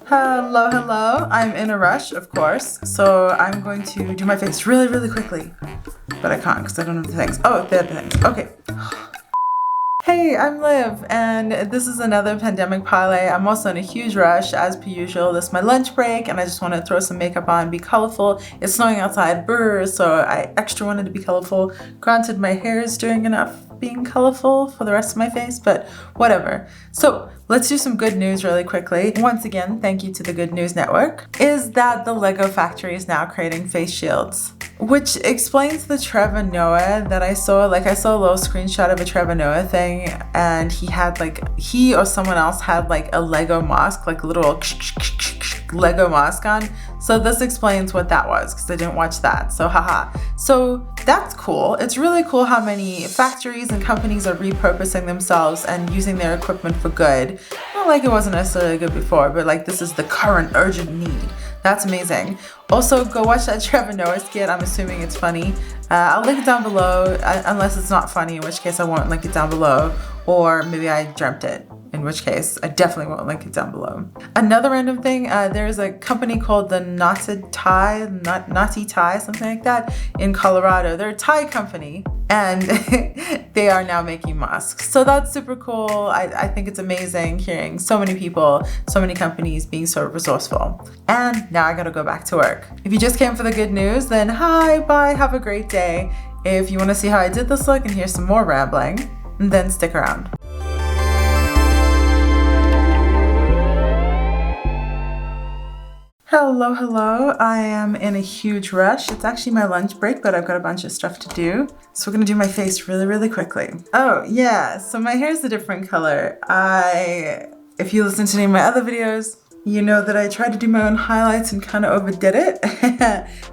Hello, hello. I'm in a rush, of course, so I'm going to do my face really, really quickly. But I can't because I don't have the things. Oh, there are the things. Okay. Hey, I'm Liv, and this is another Pandemic Parley. I'm also in a huge rush, as per usual. This is my lunch break, and I just want to throw some makeup on, be colorful. It's snowing outside, brr, so I extra wanted to be colorful. Granted, my hair is doing enough being colorful for the rest of my face, but whatever. So let's do some good news really quickly. Once again, thank you to the Good News Network, is that the Lego factory is now creating face shields. Which explains the Trevor Noah that I saw. I saw a little screenshot of a Trevor Noah thing, and he or someone else had a Lego mask, a little Lego mask on. So this explains what that was, because I didn't watch that. So haha. So that's cool. It's really cool how many factories and companies are repurposing themselves and using their equipment for good. Not like it wasn't necessarily good before, but this is the current urgent need. That's amazing. Also, go watch that Trevor Noah skit. I'm assuming it's funny. I'll link it down below, unless it's not funny, in which case I won't link it down below. Or maybe I dreamt it, in which case I definitely won't link it down below. Another random thing, there's a company called the Naughty Tie, something like that, in Colorado. They're a Thai company, and they are now making masks. So that's super cool. I think it's amazing hearing so many people, so many companies being so resourceful. And now I gotta go back to work. If you just came for the good news, then hi, bye, have a great day. If you wanna see how I did this look and hear some more rambling, then stick around. Hello, hello. I am in a huge rush. It's actually my lunch break, but I've got a bunch of stuff to do. So we're gonna do my face really, really quickly. Oh yeah, so my hair's a different color. If you listen to any of my other videos, you know that I tried to do my own highlights and kind of overdid it.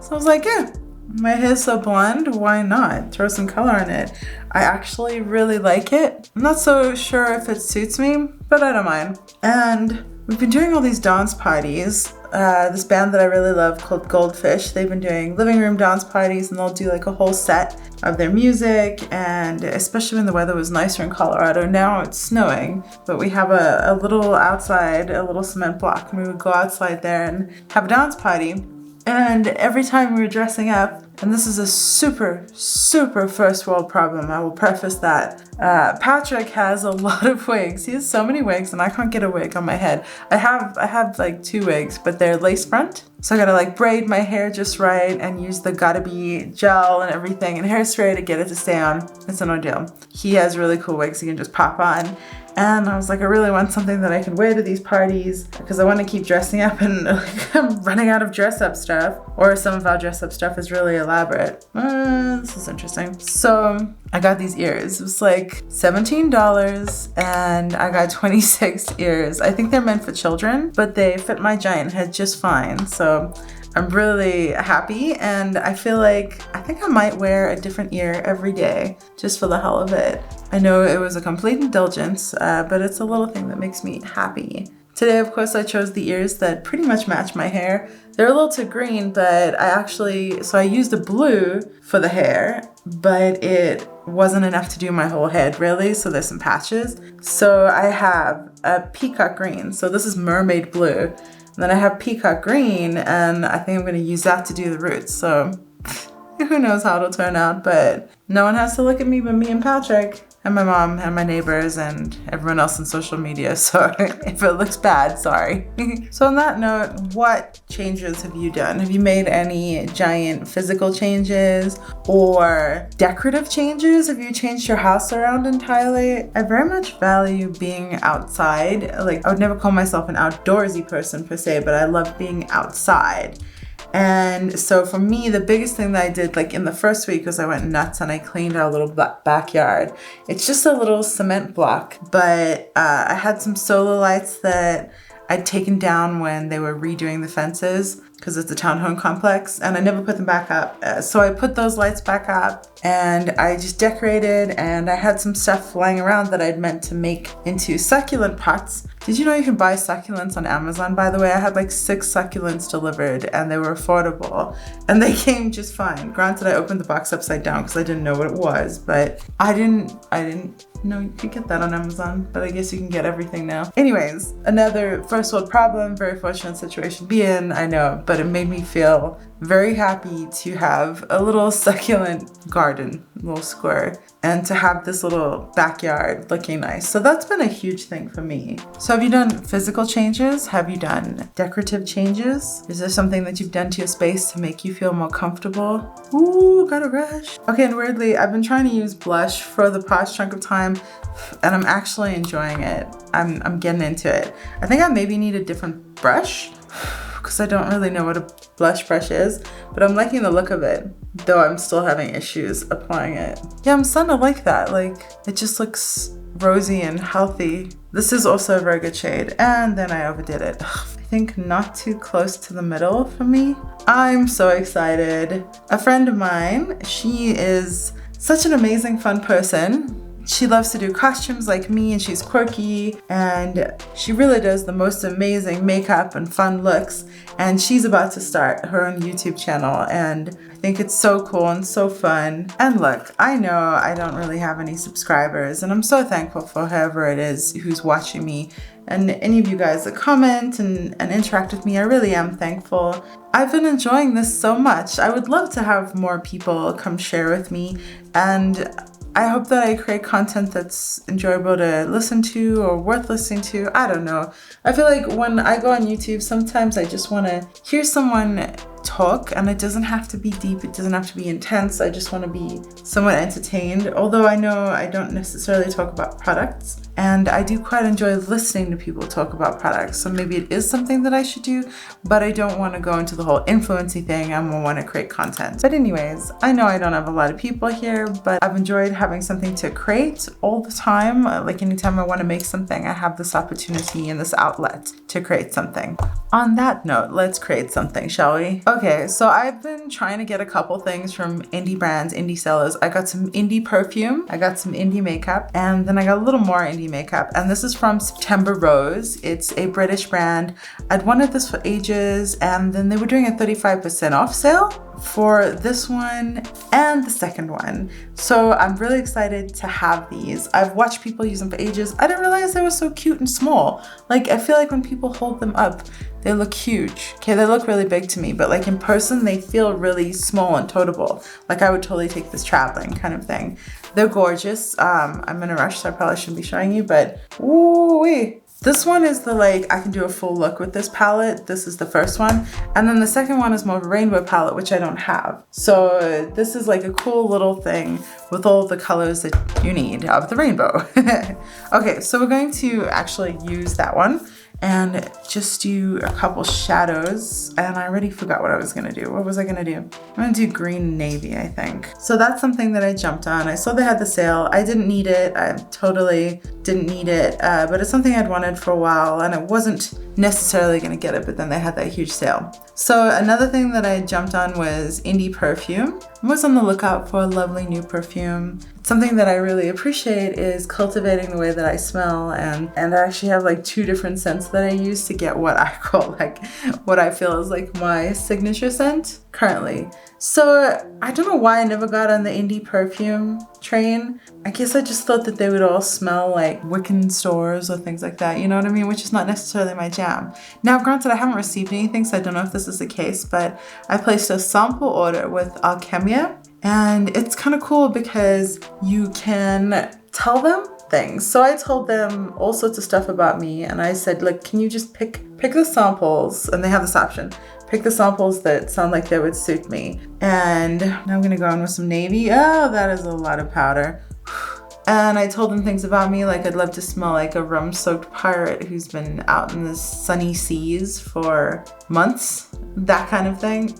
So I was like, yeah, my hair's so blonde, why not? Throw some color on it. I actually really like it. I'm not so sure if it suits me, but I don't mind. And we've been doing all these dance parties. This band that I really love called Goldfish, they've been doing living room dance parties, and they'll do a whole set of their music, and especially when the weather was nicer in Colorado. Now it's snowing, but we have a little outside, a little cement block, and we would go outside there and have a dance party. And every time we were dressing up, and this is a super, super first world problem, I will preface that. Patrick has a lot of wigs. He has so many wigs, and I can't get a wig on my head. I have 2 wigs, but they're lace front. So I gotta braid my hair just right and use the Gotta Be gel and everything and hairspray to get it to stay on. It's an ordeal. He has really cool wigs he can just pop on. And I was like, I really want something that I can wear to these parties because I want to keep dressing up, and I'm running out of dress up stuff. Or some of our dress up stuff is really elaborate. This is interesting. So I got these ears. It was $17 and I got 26 ears. I think they're meant for children, but they fit my giant head just fine. So I'm really happy, and I feel I think I might wear a different ear every day just for the hell of it. I know it was a complete indulgence, but it's a little thing that makes me happy. Today, of course, I chose the ears that pretty much match my hair. They're a little too green, but so I used the blue for the hair, but it wasn't enough to do my whole head really, so there's some patches. So I have a peacock green. So this is mermaid blue. And then I have peacock green, and I think I'm going to use that to do the roots. So who knows how it'll turn out, but no one has to look at me but me and Patrick and my mom and my neighbors and everyone else on social media. So if it looks bad, sorry. So on that note, what changes have you done? Have you made any giant physical changes or decorative changes? Have you changed your house around entirely? I very much value being outside. I would never call myself an outdoorsy person per se, but I love being outside. And so for me, the biggest thing that I did in the first week was I went nuts and I cleaned our little backyard. It's just a little cement block, but I had some solar lights that I'd taken down when they were redoing the fences because it's a townhome complex, and I never put them back up. So I put those lights back up, and I just decorated, and I had some stuff lying around that I'd meant to make into succulent pots. Did you know you can buy succulents on Amazon, by the way? I had 6 succulents delivered, and they were affordable, and they came just fine. Granted, I opened the box upside down because I didn't know what it was, but I didn't No, you could get that on Amazon, but I guess you can get everything now. Anyways, another first world problem, very fortunate situation to be in, I know, but it made me feel very happy to have a little succulent garden, a little square, and to have this little backyard looking nice. So that's been a huge thing for me. So have you done physical changes? Have you done decorative changes? Is there something that you've done to your space to make you feel more comfortable? Ooh, got a rush. Okay, and weirdly, I've been trying to use blush for the past chunk of time, and I'm actually enjoying it. I'm getting into it. I think I maybe need a different brush because I don't really know what a blush brush is, but I'm liking the look of it, though I'm still having issues applying it. Yeah, I'm starting to like that. Like, it just looks rosy and healthy. This is also a very good shade, and then I overdid it. I think not too close to the middle for me. I'm so excited. A friend of mine, she is such an amazing, fun person. She loves to do costumes like me, and she's quirky, and she really does the most amazing makeup and fun looks, and she's about to start her own YouTube channel, and I think it's so cool and so fun. And look, I know I don't really have any subscribers, and I'm so thankful for whoever it is who's watching me, and any of you guys that comment and interact with me. I really am thankful. I've been enjoying this so much. I would love to have more people come share with me, and I hope that I create content that's enjoyable to listen to or worth listening to. I don't know. I feel like when I go on YouTube, sometimes I just want to hear someone talk, and it doesn't have to be deep, it doesn't have to be intense. I just want to be somewhat entertained. Although I know I don't necessarily talk about products, and I do quite enjoy listening to people talk about products. So maybe it is something that I should do, but I don't want to go into the whole influency thing. I want to create content. But anyways, I know I don't have a lot of people here, but I've enjoyed having something to create all the time. Like anytime I want to make something, I have this opportunity and this outlet to create something. On that note, let's create something, shall we? Okay, so I've been trying to get a couple things from indie brands, indie sellers. I got some indie perfume, I got some indie makeup, and then I got a little more indie makeup. And this is from September Rose. It's a British brand. I'd wanted this for ages, and then they were doing a 35% off sale for this one and the second one. So I'm really excited to have these. I've watched people use them for ages. I didn't realize they were so cute and small. Like, I feel like when people hold them up, they look huge. Okay, they look really big to me, but like in person, they feel really small and toteable. Like I would totally take this traveling kind of thing. They're gorgeous. I'm in a rush, so I probably shouldn't be showing you, but ooh-wee. This one is the like, I can do a full look with this palette. This is the first one. And then the second one is more of a rainbow palette, which I don't have. So this is like a cool little thing with all the colors that you need of the rainbow. Okay, so we're going to actually use that one and just do a couple shadows. And I already forgot what I was gonna do. What was I gonna do? I'm gonna do green navy, I think. So that's something that I jumped on. I saw they had the sale. I didn't need it. I totally didn't need it, but it's something I'd wanted for a while, and I wasn't necessarily gonna get it, but then they had that huge sale. So another thing that I jumped on was indie perfume. I was on the lookout for a lovely new perfume. Something that I really appreciate is cultivating the way that I smell, and I actually have like 2 different scents that I use to get what I call like, what I feel is like my signature scent currently. So I don't know why I never got on the indie perfume train. I guess I just thought that they would all smell like Wiccan stores or things like that, you know what I mean? Which is not necessarily my jam. Now, granted, I haven't received anything, so I don't know if this is the case, but I placed a sample order with Alchemia, and it's kind of cool because you can tell them things. So I told them all sorts of stuff about me, and I said, look, can you just pick the samples? And they have this option. Pick the samples that sound like they would suit me. And now I'm gonna go in with some navy. Oh, that is a lot of powder. And I told them things about me, like I'd love to smell like a rum-soaked pirate who's been out in the sunny seas for months. That kind of thing.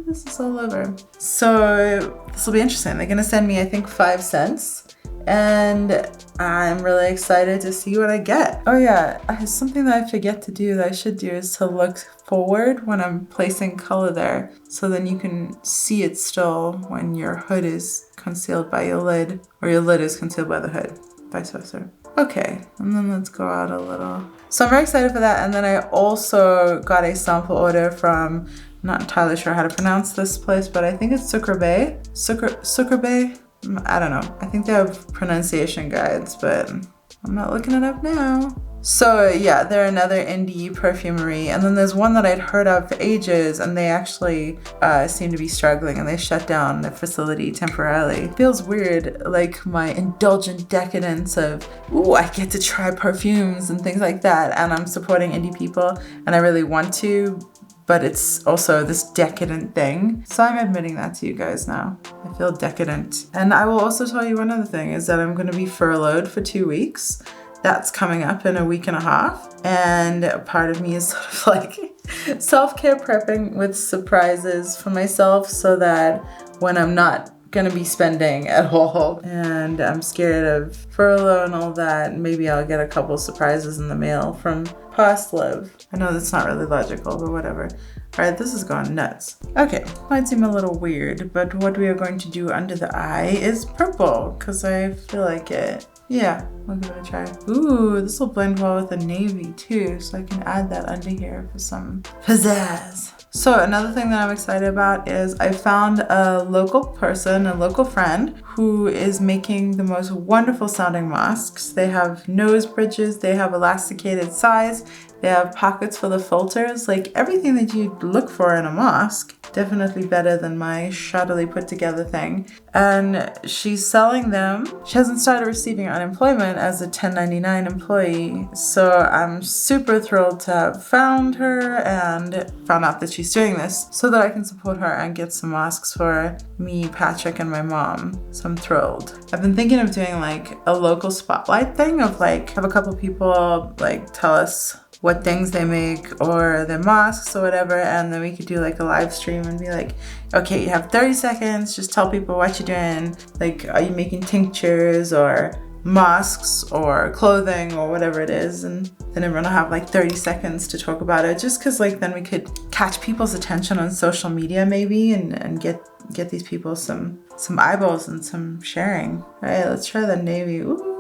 This is all over. So this will be interesting. They're gonna send me, I think, 5 cents. And I'm really excited to see what I get. Oh yeah, something that I forget to do that I should do is to look forward when I'm placing color there. So then you can see it still when your hood is concealed by your lid, or your lid is concealed by the hood, vice versa. Okay, and then let's go out a little. So I'm very excited for that. And then I also got a sample order from, I'm not entirely sure how to pronounce this place, but I think it's Sucre Bay. Sucre Bay. I don't know. I think they have pronunciation guides, but I'm not looking it up now. So yeah, they're another indie perfumery. And then there's one that I'd heard of for ages, and they actually seem to be struggling, and they shut down the facility temporarily. It feels weird, like my indulgent decadence of, ooh, I get to try perfumes and things like that, and I'm supporting indie people, and I really want to, but it's also this decadent thing. So I'm admitting that to you guys now. I feel decadent. And I will also tell you one other thing, is that I'm gonna be furloughed for 2 weeks. That's coming up in a week and a half. And part of me is sort of like self-care prepping with surprises for myself so that when I'm not gonna be spending at all and I'm scared of furlough and all that, maybe I'll get a couple surprises in the mail from past love. I know that's not really logical, but whatever. All right, this has gone nuts. Okay, might seem a little weird, but what we are going to do under the eye is purple, because I feel like it. Yeah, we'll give it a try. Ooh, this will blend well with the navy too, so I can add that under here for some pizzazz. So another thing that I'm excited about is I found a local person, a local friend, who is making the most wonderful sounding masks. They have nose bridges, they have elasticated sides, they have pockets for the filters, like everything that you'd look for in a mask. Definitely better than my shoddily put together thing. And she's selling them. She hasn't started receiving unemployment as a 1099 employee. So I'm super thrilled to have found her and found out that she's doing this so that I can support her and get some masks for me, Patrick, and my mom. So I'm thrilled. I've been thinking of doing like a local spotlight thing of like, have a couple people like tell us what things they make or their masks or whatever, and then we could do like a live stream and be like, okay, you have 30 seconds, just tell people what you're doing. Like, are you making tinctures or masks or clothing or whatever it is, and then everyone will have like 30 seconds to talk about it, just because like then we could catch people's attention on social media maybe and get these people some eyeballs and some sharing. All right, let's try the navy. Ooh.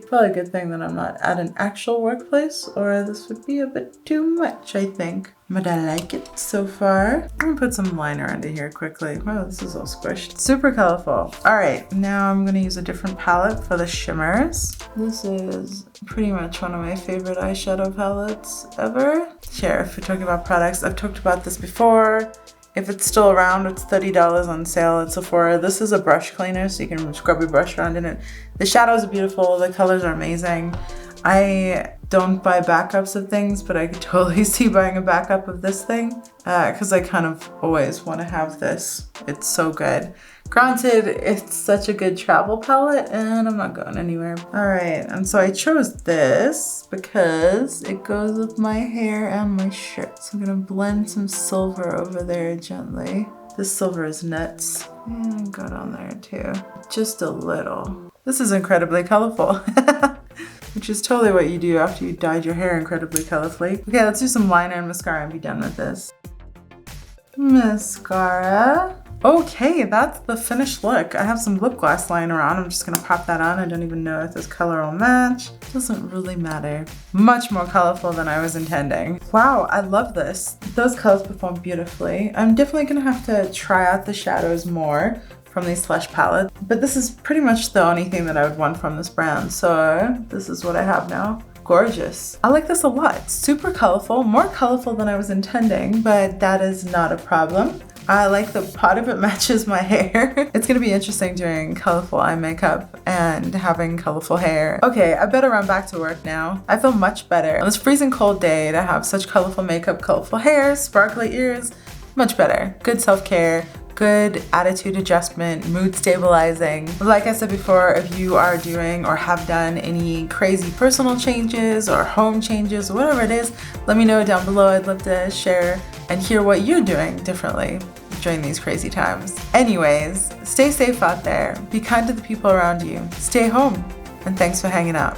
Probably a good thing that I'm not at an actual workplace, or this would be a bit too much, I think. But I like it so far. I'm gonna put some liner under here quickly. Wow, this is all squished. Super colorful. All right, now I'm gonna use a different palette for the shimmers. This is pretty much one of my favorite eyeshadow palettes ever. Here, if we're talking about products, I've talked about this before. If it's still around, it's $30 on sale at Sephora. This is a brush cleaner, so you can scrub your brush around in it. The shadows are beautiful, the colors are amazing. I don't buy backups of things, but I could totally see buying a backup of this thing because I kind of always want to have this. It's so good. Granted, it's such a good travel palette and I'm not going anywhere. All right, and so I chose this because it goes with my hair and my shirt. So I'm gonna blend some silver over there gently. This silver is nuts. And got on there too. Just a little. This is incredibly colorful. Which is totally what you do after you dyed your hair incredibly colorfully. Okay, let's do some liner and mascara and be done with this. Mascara. Okay, that's the finished look. I have some lip gloss lying around. I'm just gonna pop that on. I don't even know if this color will match. Doesn't really matter. Much more colorful than I was intending. Wow, I love this. Those colors perform beautifully. I'm definitely gonna have to try out the shadows more from these Slush palettes, but this is pretty much the only thing that I would want from this brand. So this is what I have now. Gorgeous. I like this a lot. Super colorful, more colorful than I was intending, but that is not a problem. I like the part of it matches my hair. It's gonna be interesting doing colorful eye makeup and having colorful hair. Okay, I better run back to work now. I feel much better. On this freezing cold day to have such colorful makeup, colorful hair, sparkly ears, much better. Good self-care, good attitude adjustment, mood stabilizing. Like I said before, if you are doing or have done any crazy personal changes or home changes or whatever it is, let me know down below. I'd love to share and hear what you're doing differently during these crazy times. Anyways, stay safe out there. Be kind to the people around you. Stay home. And thanks for hanging out.